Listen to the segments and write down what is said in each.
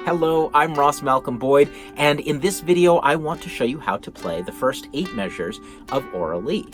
Hello, I'm Ross Malcolm Boyd, and in this video I want to show you how to play the first 8 measures of Aura-Lee.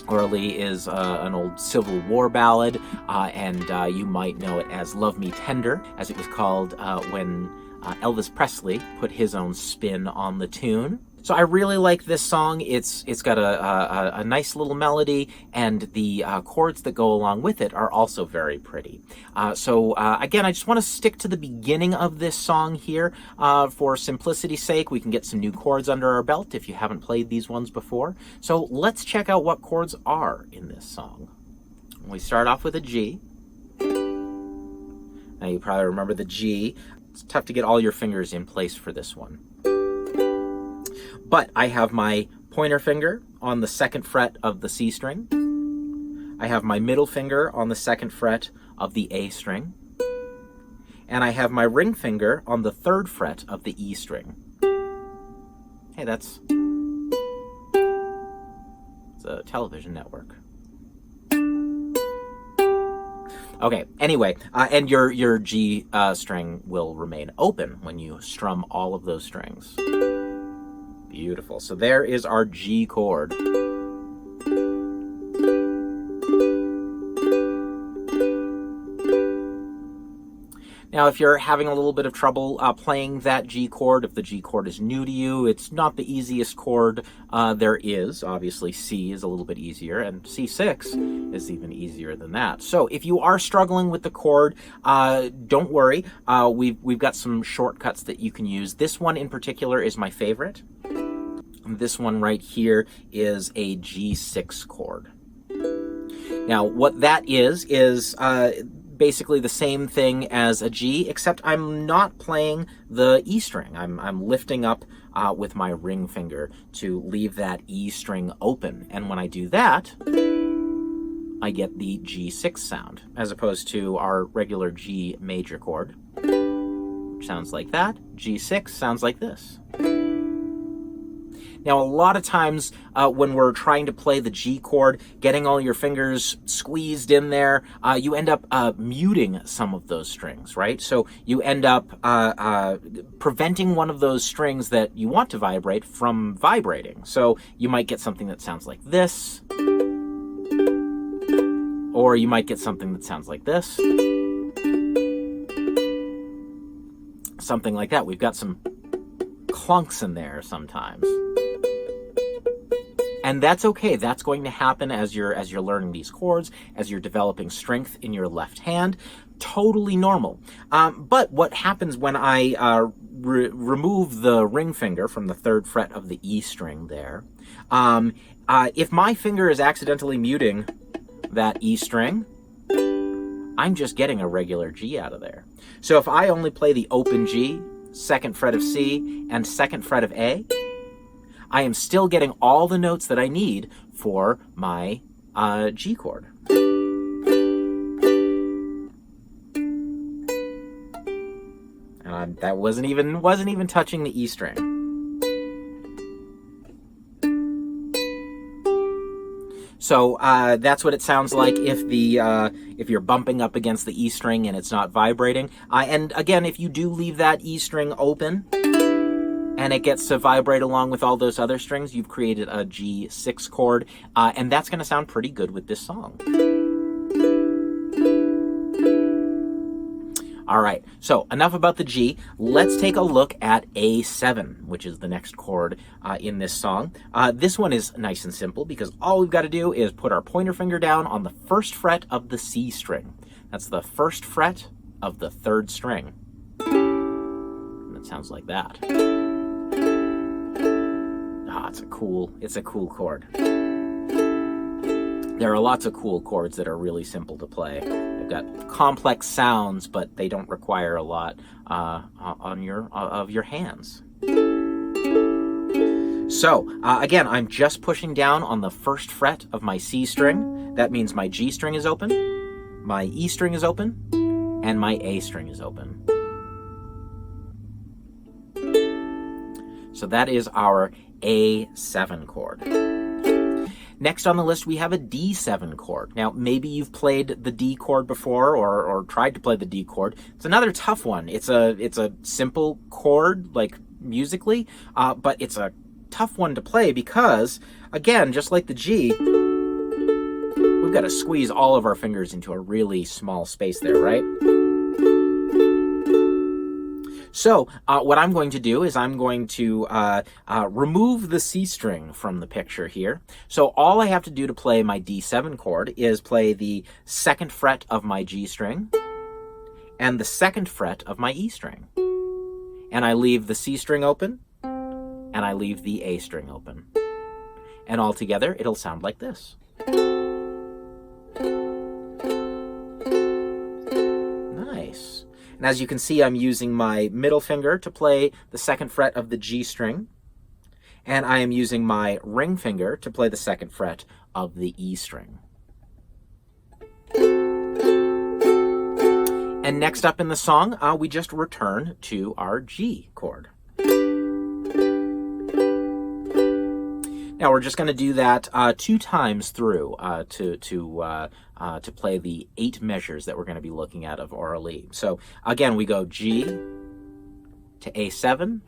Aura-Lee is an old Civil War ballad, and you might know it as Love Me Tender, as it was called when Elvis Presley put his own spin on the tune. So I really like this song. It's got a nice little melody, and the chords that go along with it are also very pretty. Again, I just want to stick to the beginning of this song here for simplicity's sake. We can get some new chords under our belt if you haven't played these ones before. So let's check out what chords are in this song. We start off with a G. Now you probably remember the G. It's tough to get all your fingers in place for this one. But I have my pointer finger on the 2nd fret of the C string. I have my middle finger on the 2nd fret of the A string. And I have my ring finger on the 3rd fret of the E string. Hey, it's a television network. Okay, anyway, and your G string will remain open when you strum all of those strings. Beautiful. So there is our G chord. Now, if you're having a little bit of trouble playing that G chord, if the G chord is new to you, it's not the easiest chord there is. Obviously, C is a little bit easier, and C6 is even easier than that. So if you are struggling with the chord, don't worry. We've got some shortcuts that you can use. This one in particular is my favorite. This one right here is a G6 chord. Now, what that is basically the same thing as a G, except I'm not playing the E string. I'm lifting up with my ring finger to leave that E string open. And when I do that, I get the G6 sound, as opposed to our regular G major chord, which sounds like that. G6 sounds like this. Now, a lot of times when we're trying to play the G chord, getting all your fingers squeezed in there, you end up muting some of those strings, right? So you end up preventing one of those strings that you want to vibrate from vibrating. So you might get something that sounds like this, or you might get something that sounds like this. Something like that. We've got some clunks in there sometimes. And that's okay. That's going to happen as you're learning these chords, as you're developing strength in your left hand. Totally normal. But what happens when I remove the ring finger from the 3rd fret of the E string there, if my finger is accidentally muting that E string, I'm just getting a regular G out of there. So if I only play the open G, 2nd fret of C, and 2nd fret of A, I am still getting all the notes that I need for my G chord. And that wasn't even touching the E string. So that's what it sounds like if you're bumping up against the E string and it's not vibrating. And again, if you do leave that E string open, and it gets to vibrate along with all those other strings, you've created a G6 chord, and that's going to sound pretty good with this song. All right, so enough about the G. Let's take a look at A7, which is the next chord in this song. This one is nice and simple because all we've got to do is put our pointer finger down on the 1st fret of the C string. That's the 1st fret of the 3rd string. And it sounds like that. It's a cool chord. There are lots of cool chords that are really simple to play. They've got complex sounds, but they don't require a lot of your hands. So again, I'm just pushing down on the 1st fret of my C string. That means my G string is open, my E string is open, and my A string is open. So that is our A7 chord. Next on the list, we have a D7 chord. Now, maybe you've played the D chord before or tried to play the D chord. It's another tough one. It's a simple chord, like musically, but it's a tough one to play because, again, just like the G, we've got to squeeze all of our fingers into a really small space there, right? So what I'm going to do is I'm going to remove the C string from the picture here. So all I have to do to play my D7 chord is play the 2nd fret of my G string and the 2nd fret of my E string. And I leave the C string open and I leave the A string open. And all together it'll sound like this. Nice. And as you can see, I'm using my middle finger to play the 2nd fret of the G string, and I am using my ring finger to play the 2nd fret of the E string. And next up in the song, we just return to our G chord. Now we're just going to do that 2 times through to play the 8 measures that we're going to be looking at of orally. So again, we go G to A7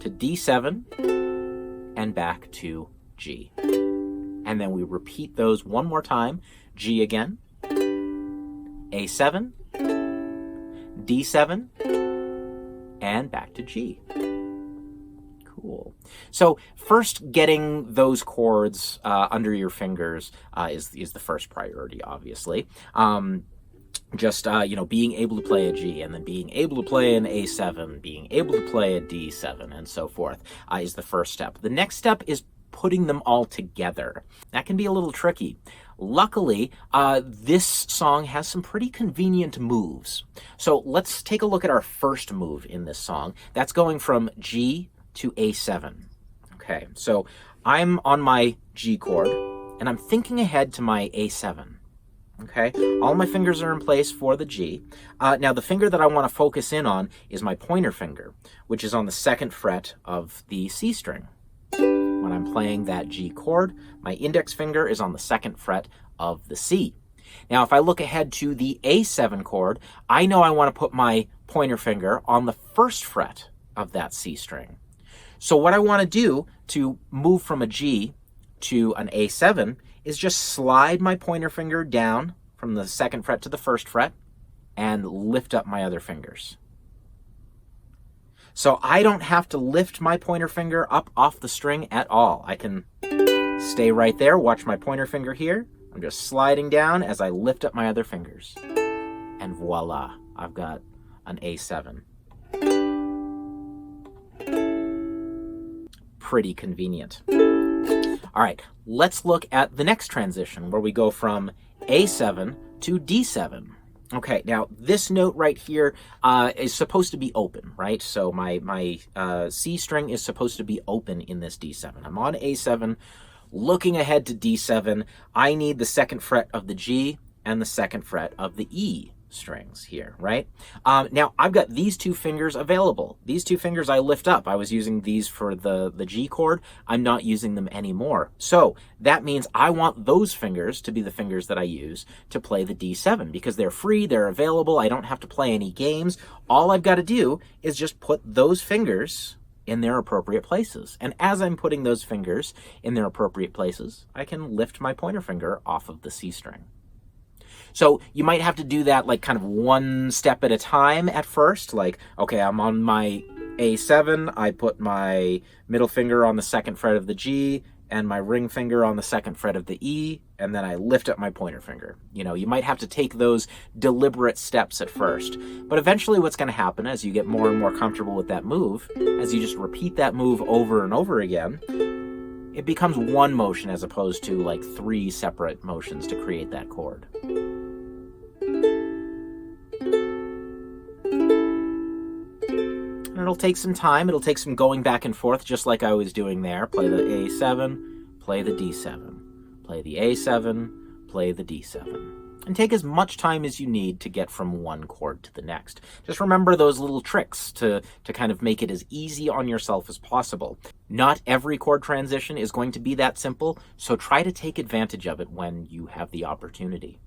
to D7 and back to G. And then we repeat those one more time. G again, A7, D7, and back to G. Cool. So first, getting those chords under your fingers is the first priority, obviously. Just being able to play a G and then being able to play an A7, being able to play a D7, and so forth is the first step. The next step is putting them all together. That can be a little tricky. Luckily, this song has some pretty convenient moves. So let's take a look at our first move in this song. That's going from G to A7. Okay, so I'm on my G chord, and I'm thinking ahead to my A7. Okay, all my fingers are in place for the G. Now, the finger that I want to focus in on is my pointer finger, which is on the 2nd fret of the C string. When I'm playing that G chord, my index finger is on the 2nd fret of the C. Now, if I look ahead to the A7 chord, I know I want to put my pointer finger on the 1st fret of that C string. So what I want to do to move from a G to an A7 is just slide my pointer finger down from the 2nd fret to the 1st fret and lift up my other fingers. So I don't have to lift my pointer finger up off the string at all. I can stay right there, watch my pointer finger here. I'm just sliding down as I lift up my other fingers. And voila, I've got an A7. Pretty convenient. All right, let's look at the next transition where we go from A7 to D7. Okay, now this note right here is supposed to be open, right? So my C string is supposed to be open in this D7. I'm on A7, looking ahead to D7. I need the 2nd fret of the G and the 2nd fret of the E strings here, right? Now I've got these 2 fingers available. These 2 fingers I lift up. I was using these for the G chord. I'm not using them anymore. So that means I want those fingers to be the fingers that I use to play the D7 because they're free, they're available, I don't have to play any games. All I've got to do is just put those fingers in their appropriate places. And as I'm putting those fingers in their appropriate places, I can lift my pointer finger off of the C string. So you might have to do that like kind of one step at a time at first. Like, okay, I'm on my A7, I put my middle finger on the 2nd fret of the G and my ring finger on the 2nd fret of the E, and then I lift up my pointer finger. You know, you might have to take those deliberate steps at first. But eventually what's going to happen as you get more and more comfortable with that move, as you just repeat that move over and over again, it becomes one motion as opposed to like 3 separate motions to create that chord. And it'll take some time, it'll take some going back and forth just like I was doing there. Play the A7, play the D7, play the A7, play the D7. and take as much time as you need to get from one chord to the next. Just remember those little tricks to kind of make it as easy on yourself as possible. Not every chord transition is going to be that simple, so try to take advantage of it when you have the opportunity.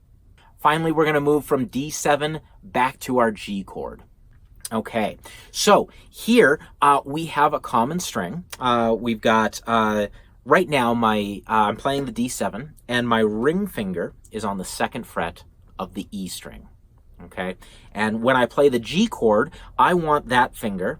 Finally, we're going to move from D7 back to our G chord. Okay, so here we have a common string. We've got, right now, I'm playing the D7, and my ring finger is on the 2nd fret of the E string. Okay, and when I play the G chord, I want that finger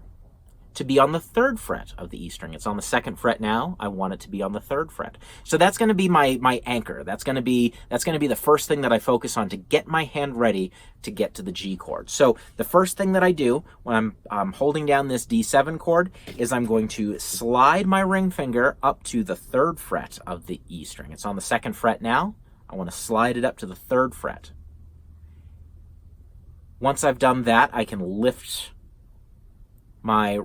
to be on the 3rd fret of the E string. It's on the 2nd fret now. I want it to be on the 3rd fret. So that's going to be my anchor. That's going to be the first thing that I focus on to get my hand ready to get to the G chord. So the first thing that I do when I'm holding down this D7 chord is I'm going to slide my ring finger up to the 3rd fret of the E string. It's on the 2nd fret now. I want to slide it up to the 3rd fret. Once I've done that, I can lift my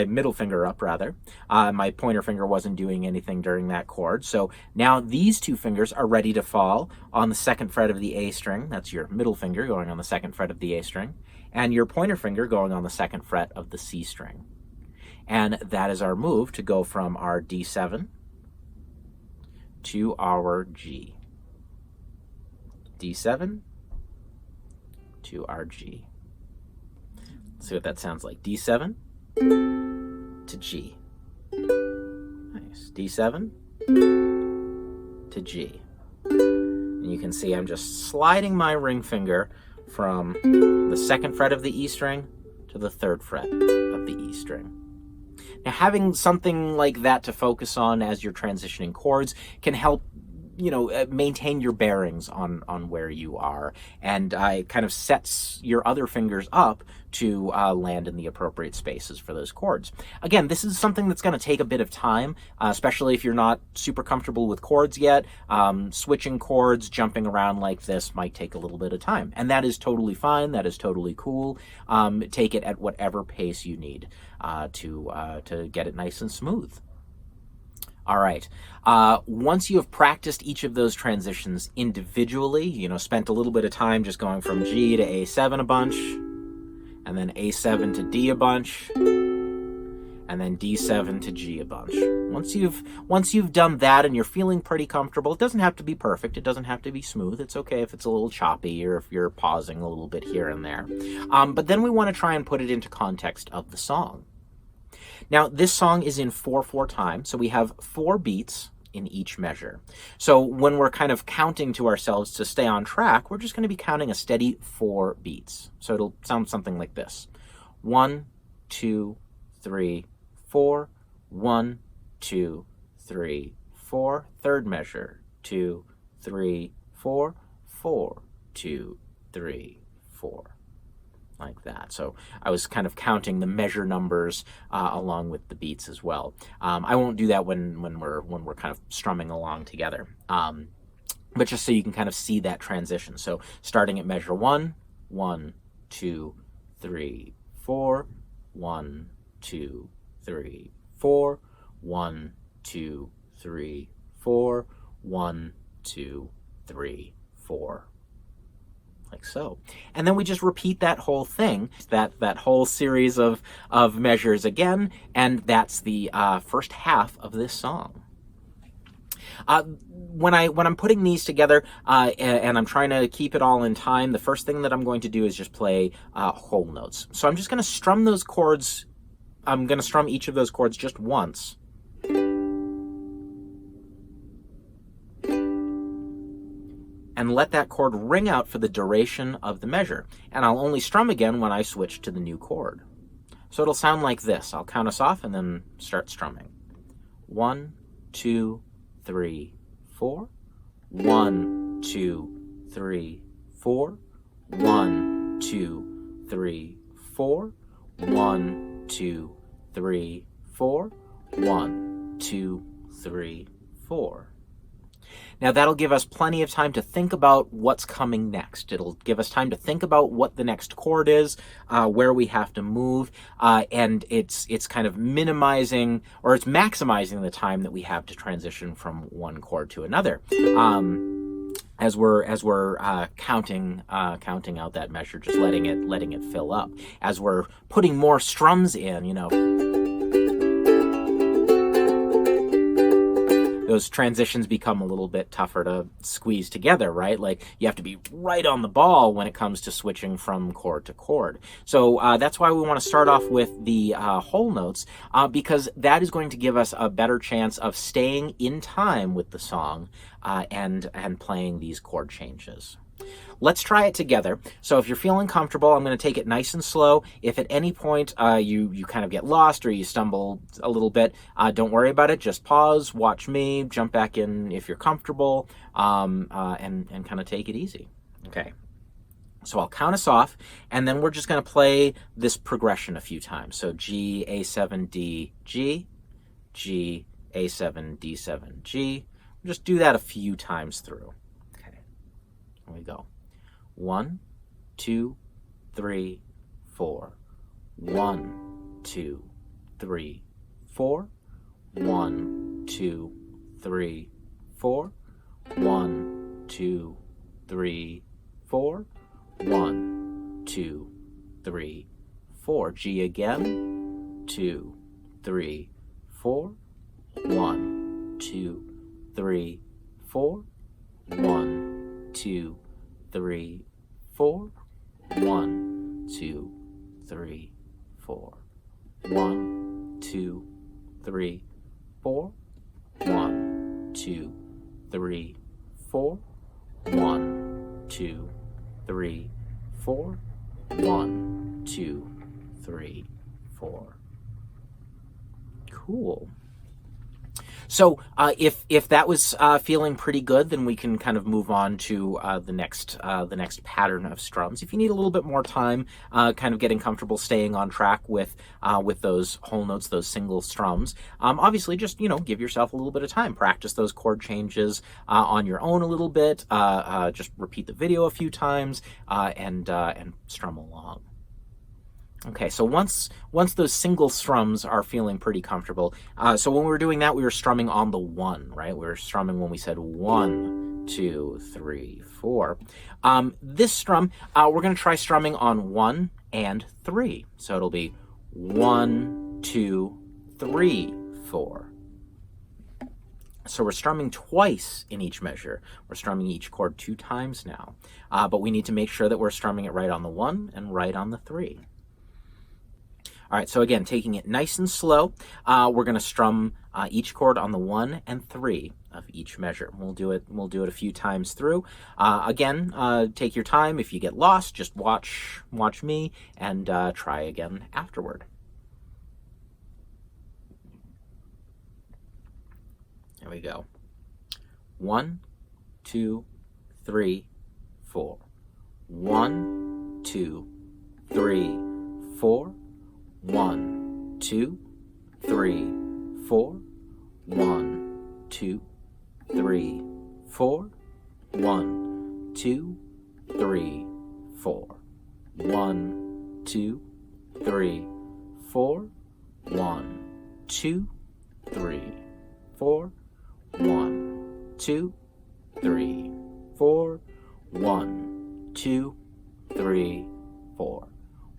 middle finger up, rather. My pointer finger wasn't doing anything during that chord. So now these two fingers are ready to fall on the 2nd fret of the A string. That's your middle finger going on the 2nd fret of the A string, and your pointer finger going on the 2nd fret of the C string. And that is our move to go from our D7 to our G. D7 to our G. See what that sounds like. D7 to G. Nice. D7 to G. And you can see I'm just sliding my ring finger from the 2nd fret of the E string to the 3rd fret of the E string. Now, having something like that to focus on as you're transitioning chords can help maintain your bearings on where you are, and kind of sets your other fingers up to land in the appropriate spaces for those chords. Again, this is something that's going to take a bit of time, especially if you're not super comfortable with chords yet. Switching chords, jumping around like this might take a little bit of time, and that is totally fine. That is totally cool. Take it at whatever pace you need to get it nice and smooth. All right, once you have practiced each of those transitions individually, spent a little bit of time just going from G to A7 a bunch, and then A7 to D a bunch, and then D7 to G a bunch. Once you've done that and you're feeling pretty comfortable, it doesn't have to be perfect, it doesn't have to be smooth, it's okay if it's a little choppy or if you're pausing a little bit here and there. But then we want to try and put it into context of the song. Now, this song is in 4/4 time, so we have 4 beats in each measure. So when we're kind of counting to ourselves to stay on track, we're just going to be counting a steady 4 beats. So it'll sound something like this. 1, 2, 3, 4. 1, 2, 3, 4. Third measure. 2, 3, 4. 4, 2, 3, 4. Like that. So I was kind of counting the measure numbers along with the beats as well. I won't do that when we're kind of strumming along together. But just so you can kind of see that transition. So starting at measure 1, 1, 2, 3, 4, 1, 2, 3, 4, 1, 2, 3, 4, 1, 2, 3, 4. Like so. And then we just repeat that whole thing, that whole series of measures again, and that's the first half of this song. When I'm putting these together and I'm trying to keep it all in time, the first thing that I'm going to do is just play whole notes. So I'm just going to strum those chords. I'm going to strum each of those chords just once. And let that chord ring out for the duration of the measure. And I'll only strum again when I switch to the new chord. So it'll sound like this. I'll count us off and then start strumming. 1, 2, 3, 4. 1, 2, 3, 4. 1, 2, 3, 4. 1, 2, 3, 4. 1, 2, 3, 4. Now that'll give us plenty of time to think about what's coming next. It'll give us time to think about what the next chord is, where we have to move, and it's kind of minimizing, or it's maximizing the time that we have to transition from one chord to another. as we're counting out that measure, just letting it fill up. As we're putting more strums in, those transitions become a little bit tougher to squeeze together, right? Like you have to be right on the ball when it comes to switching from chord to chord. So that's why we want to start off with the whole notes, because that is going to give us a better chance of staying in time with the song and playing these chord changes. Let's try it together. So if you're feeling comfortable, I'm going to take it nice and slow. If at any point you kind of get lost or you stumble a little bit, don't worry about it. Just pause, watch me, jump back in if you're comfortable, and kind of take it easy. Okay. So I'll count us off, and then we're just going to play this progression a few times. So G, A7, D, G, G, A7, D7, G. Just do that a few times through. Okay. Here we go. 1, 2, 3, 4. 1, 2, 3, 4. 1, 2, 3, 4. 1, 2, 3, 4. 1, 2, 3, 4. G again. 2, 3, 4. 1, 2, 3, 4. 1, 2, 3, 4. 1, 2, 3, 4. 1, 2, 3, 4. 1, 2, 3, 4. 1, 2, 3, 4. 1, 2, 3, 4. Cool. So if that was feeling pretty good, then we can kind of move on to the next pattern of strums. If you need a little bit more time, kind of getting comfortable staying on track with those whole notes, those single strums, obviously just give yourself a little bit of time. Practice those chord changes on your own a little bit. Just repeat the video a few times and strum along. Okay, so once those single strums are feeling pretty comfortable, so when we were doing that, we were strumming on the 1, right? We were strumming when we said 1, 2, 3, 4. This strum, we're going to try strumming on 1 and 3. So it'll be 1, 2, 3, 4. So we're strumming twice in each measure. We're strumming each chord 2 times now, but we need to make sure that we're strumming it right on the 1 and right on the 3. All right, so again, taking it nice and slow, we're going to strum each chord on the 1 and 3 of each measure. We'll do it a few times through. Again, take your time. If you get lost, just watch me and try again afterward. There we go. 1, 2, 3, 4. 1, 2, 3, 4. 1, 2, 3, 4. 1, 2, 3, 4. 1, 2, 3, 4. 1, 2, 3, 4. 1, 2, 3, 4. 1, 2, 3, 4. 1, 2, 3, 4.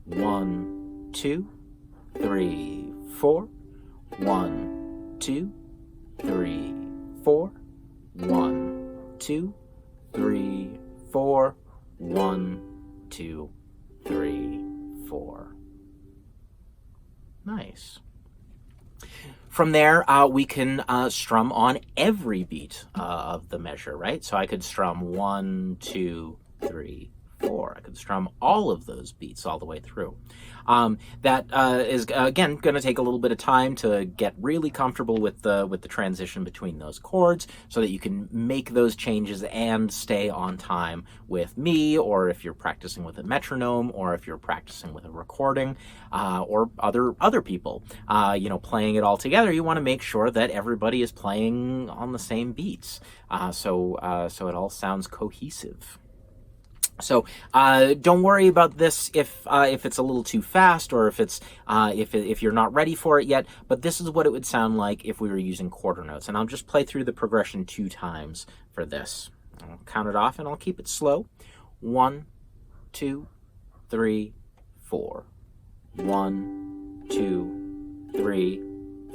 1, 2, 3, 4. 1, 2, 3, 4. 1, 2, 3, 4. 1, 2, 3, 4. Nice. From there, we can strum on every beat of the measure, right? So I could strum 1, 2, 3, 4. I could strum all of those beats all the way through. That is again going to take a little bit of time to get really comfortable with the transition between those chords, so that you can make those changes and stay on time with me, or if you're practicing with a metronome, or if you're practicing with a recording, or other people, playing it all together. You want to make sure that everybody is playing on the same beats, so it all sounds cohesive. So don't worry about this if it's a little too fast, or if you're not ready for it yet. But this is what it would sound like if we were using quarter notes. And I'll just play through the progression 2 times for this. I'll count it off and I'll keep it slow. 1, 2, 3, 4. 1, 2, 3,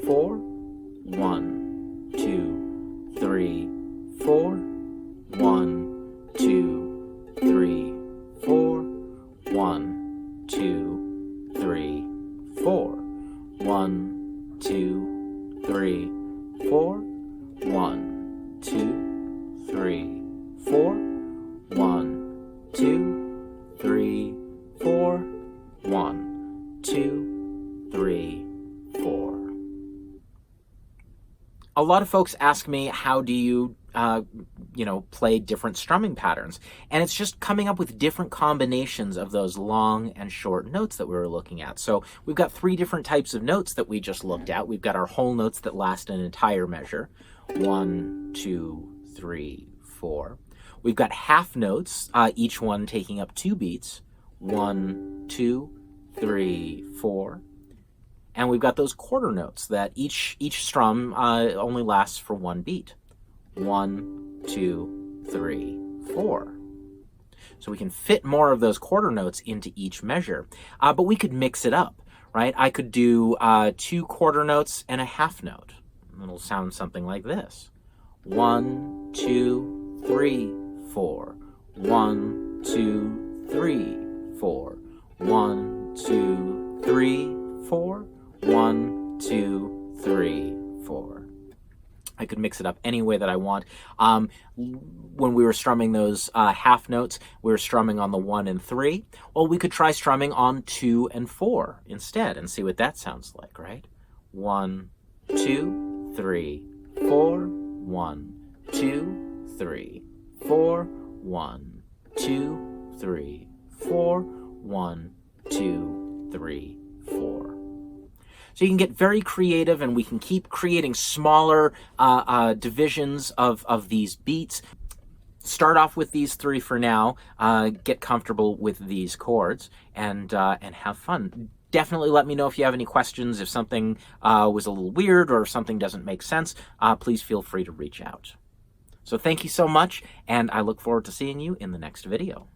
4. 1, 2, 3, 4. 1, 2, 3, 4. 1, 2, 3, 4. 1, 2, 3, 4. 1, 2, 3, 4. 1, 2, 3, 4. 1, 2, 3, 4. A lot of folks ask me, how do you play different strumming patterns? And it's just coming up with different combinations of those long and short notes that we were looking at. So we've got 3 different types of notes that we just looked at. We've got our whole notes that last an entire measure. 1, 2, 3, 4. We've got half notes, each one taking up 2 beats. 1, 2, 3, 4. And we've got those quarter notes that each strum only lasts for 1 beat. 1, 2, 3, 4. So we can fit more of those quarter notes into each measure. But we could mix it up, right? I could do 2 quarter notes and a half note. It'll sound something like this. 1, 2, 3, 4. 1, 2, 3, 4. 1, 2, 3, 4. 1, 2, 3, 4. I could mix it up any way that I want. When we were strumming those half notes, we were strumming on the 1 and 3. Well, we could try strumming on 2 and 4 instead and see what that sounds like, right? 1, 2, 3, 4. 1, 2, 3, 4. 1, 2, 3, 4. 1, 2, 3, 4. So you can get very creative, and we can keep creating smaller divisions of these beats. Start off with these 3 for now, get comfortable with these chords, and have fun. Definitely let me know if you have any questions. If something was a little weird or if something doesn't make sense, please feel free to reach out. So thank you so much, and I look forward to seeing you in the next video.